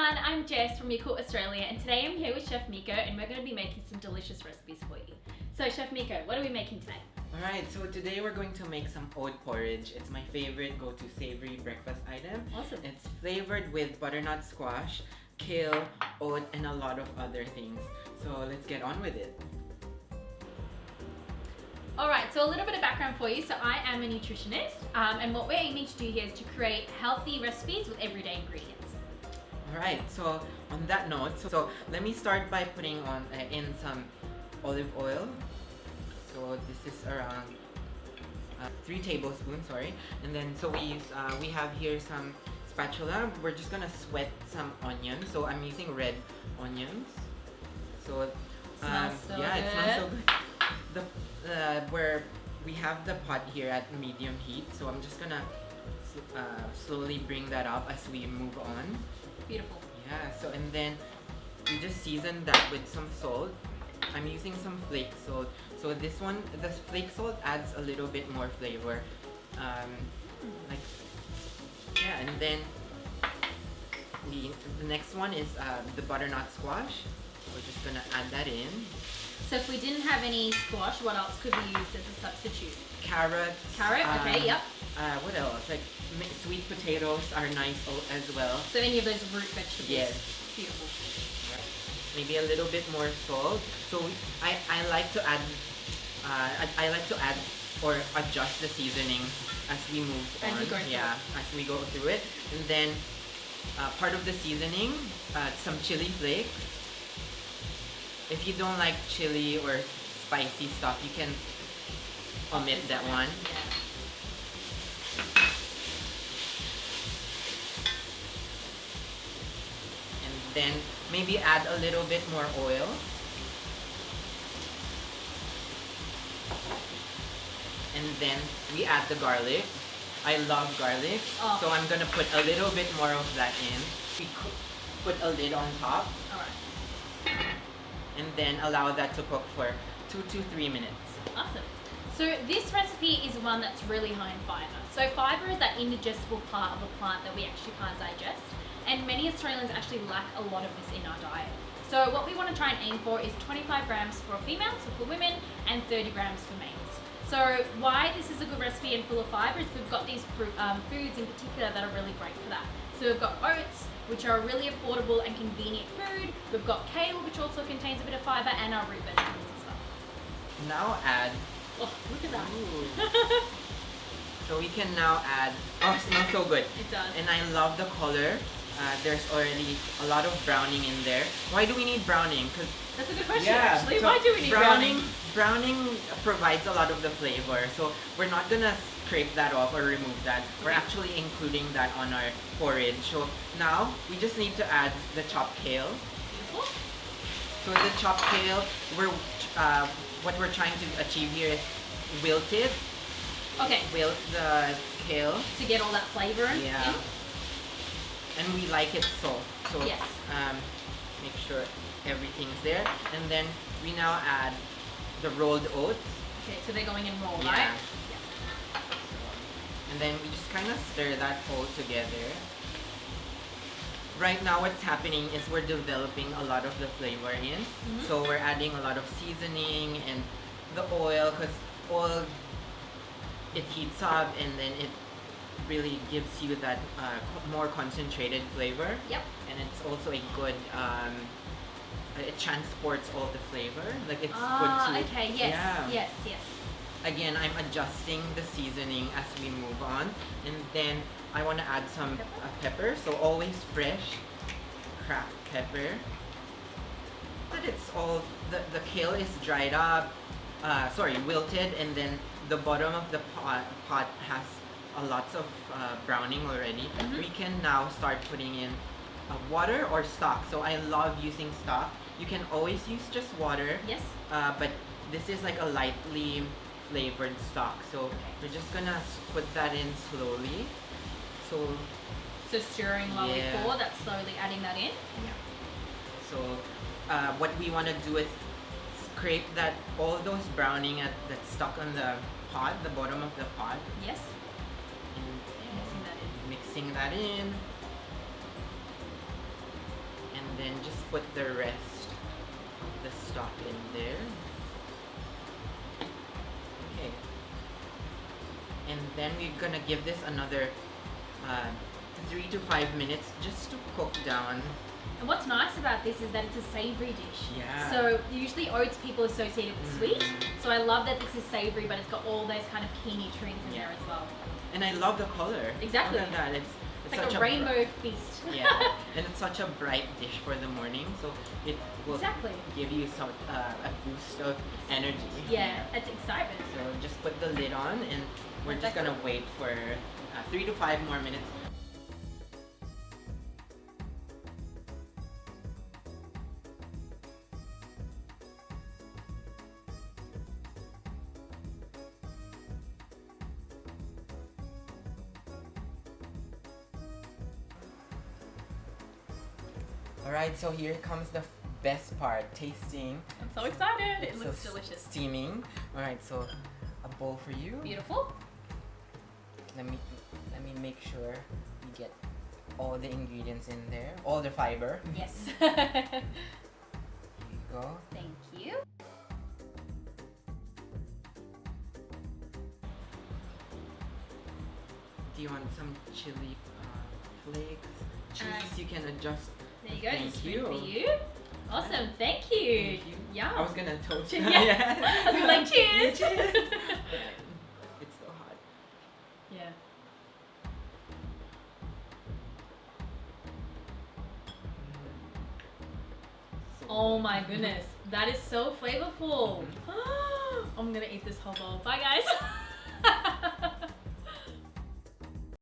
everyone, I'm Jess from Yakult Australia, and today I'm here with Chef Miko and we're going to be making some delicious recipes for you. So Chef Miko, what are we making today? Alright, so today we're going to make some oat porridge. It's my favorite go-to savory breakfast item. Awesome. It's flavored with butternut squash, kale, oat, and a lot of other things. So let's get on with it. Alright, so a little bit of background for you. So I am a nutritionist, and what we're aiming to do here is to create healthy recipes with everyday ingredients. Alright, so on that note, so let me start by putting on in some olive oil. So this is around 3 tablespoons, sorry. And then so we have here some spatula. We're just gonna sweat some onions. So I'm using red onions. So It smells so yeah, good. it smells so good. Where we have the pot here at medium heat. So I'm just gonna slowly bring that up as we move on. Beautiful. Yeah, so and then we just season that with some salt. I'm using some flake salt. So this one, the flake salt adds a little bit more flavor. Like, yeah, and then the next one is the butternut squash. We're just gonna add that in. So if we didn't have any squash, what else could we use as a substitute? Carrots. Carrot, okay, yep. What else? Like sweet potatoes are nice as well. So any of those root vegetables? Yes. Beautiful. Maybe a little bit more salt. So I like to add I like to add or adjust the seasoning as we move on. As we go through it. As we go through it. And then part of the seasoning, some chili flakes. If you don't like chili or spicy stuff, you can omit that one. Yeah. And then maybe add a little bit more oil. And then we add the garlic. I love garlic, so I'm gonna put a little bit more of that in. We put a lid on top. Alright. And then allow that to cook for 2 to 3 minutes. Awesome. So this recipe is one that's really high in fibre. So fibre is that indigestible part of a plant that we actually can't digest. And many Australians actually lack a lot of this in our diet. So what we want to try and aim for is 25 grams for females, so for women, and 30 grams for males. So why this is a good recipe and full of fibre is we've got these foods in particular that are really great for that. So we've got oats, which are a really affordable and convenient food. We've got kale, which also contains a bit of fibre, and our root vegetables as well. Now add. Oh, look at that. So we can now add. Oh, it smells so good. It does. And I love the color. There's already a lot of browning in there. Why do we need browning? Because that's a good question, actually. So why do we need browning? Browning provides a lot of the flavor. So we're not gonna scrape that off or remove that. We're actually including that on our porridge. So now we just need to add the chopped kale. Beautiful. So the chopped kale, what we're trying to achieve here is wilted. Okay. Wilt the kale. To get all that flavor in. Yeah. And we like it soft. So yes. Make sure everything's there. And then we now add the rolled oats. Okay, so they're going in raw, Yeah. right? Yeah. And then we just kind of stir that all together. Right now what's happening is we're developing a lot of the flavor in. So we're adding a lot of seasoning and the oil, because oil, it heats up and then it really gives you that more concentrated flavor. Yep. And it's also a good, it transports all the flavor. Like it's good to... okay, yes, yeah. yes, yes. Again, I'm adjusting the seasoning as we move on. And then I want to add some pepper. So always fresh cracked pepper. But it's all, the kale is dried up, wilted, and then the bottom of the pot has lots of browning already. We can now start putting in water or stock. So I love using stock. You can always use just water. Yes. But this is like a lightly flavored stock. So we're just gonna put that in slowly. So stirring while we pour, that's slowly adding that in. Yeah. So what we want to do is scrape that all those browning that's stuck on the pot, the bottom of the pot. Yes. And mixing that in. then just put the rest of the stock in there. Okay. And then we're gonna give this another 3 to 5 minutes just to cook down. And what's nice about this is that it's a savoury dish. Yeah. So usually oats people associate it with sweet. So I love that this is savoury, but it's got all those kind of key nutrients in there as well. And I love the color. Exactly. Oh my god, it's It's like such a rainbow feast. Yeah, and it's such a bright dish for the morning, so it will Exactly. give you some a boost of energy. Yeah, that's excitement. So just put the lid on, and we're just gonna wait for 3 to 5 more minutes. Alright, so here comes the best part, tasting. I'm so excited. It It's looks so delicious. Steaming. Alright, so a bowl for you. Beautiful. Let me make sure you get all the ingredients in there, all the fiber. Yes. Here you go. Thank you. Do you want some chili flakes? Cheese, you can adjust. There you go. Thank just you. For you. Awesome. Thank you. Thank you. Yeah. I was gonna toast. Yeah. I was like, cheers. Cheers. It's so hot. Yeah. So Oh my goodness. That is so flavorful. I'm gonna eat this whole bowl. Bye guys.